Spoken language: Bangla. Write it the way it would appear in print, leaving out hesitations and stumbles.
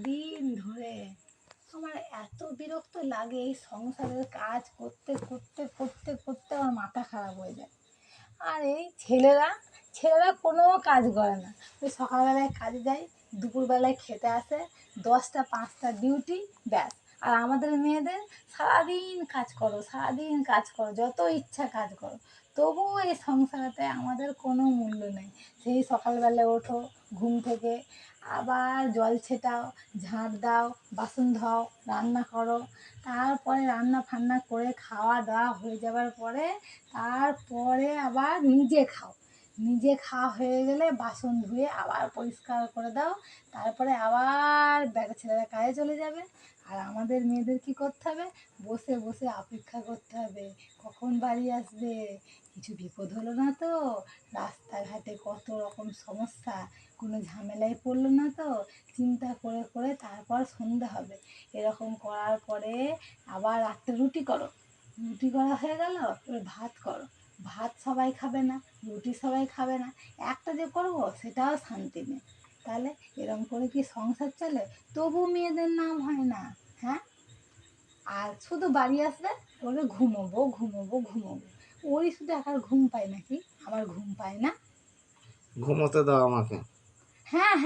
দিন ধরে আমার এত বিরক্ত লাগে এই সংসারের কাজ করতে করতে করতে করতে আমার মাথা খারাপ হয়ে যায়। আর এই ছেলেরা ছেলেরা কোনো কাজ করে না, ওই সকালবেলায় কাজে যায়, দুপুরবেলায় খেতে আসে, 10টা 5টা ডিউটি, ব্যাস। আর আমাদের মেয়েদের সারাদিন কাজ করো, সারাদিন কাজ করো, যত ইচ্ছা কাজ করো, তবুও এই সংসারেতে আমাদের কোনো মূল্য নেই। সেই সকালবেলায় ওঠো ঘুম থেকে, আবার জল ছেটাও, ঝাঁট দাও, বাসন ধোও, রান্না করো, তারপরে রান্না ফান্না করে খাওয়া দাওয়া হয়ে যাবার পরে তারপরে আবার নিজে খাও, নিজে খাওয়া হয়ে গেলে বাসন ধুয়ে আবার পরিষ্কার করে দাও, তারপরে আবার বেটা ছেলেরা কাজে চলে যাবে। আর আমাদের মেয়েদের কী করতে হবে? বসে বসে অপেক্ষা করতে হবে কখন বাড়ি আসবে, কিছু বিপদ হলো না তো, রাস্তাঘাটে কত রকম সমস্যা, কোনো ঝামেলায় পড়লো না তো, চিন্তা করে করে তারপর সন্ধ্যা হবে। এরকম করার পরে আবার রাত্রে রুটি করো, রুটি করা হয়ে গেল, এবার ভাত করো, ভাত সবাই খাবে না, রুটি সবাই খাবে না, একটা যে করবো সেটাও শান্তি নেই। তাহলে এরকম করে কি সংসার চলে? তবু মেয়েদের নাম হয় না। হ্যাঁ, আর শুধু বাড়ি আসবে বলবে ঘুমোবো ঘুমোবো ঘুমোবো। ওই শুধু একার ঘুম পায় নাকি? আমার ঘুম পায় না? ঘুমোতে দাও আমাকে। হ্যাঁ হ্যাঁ।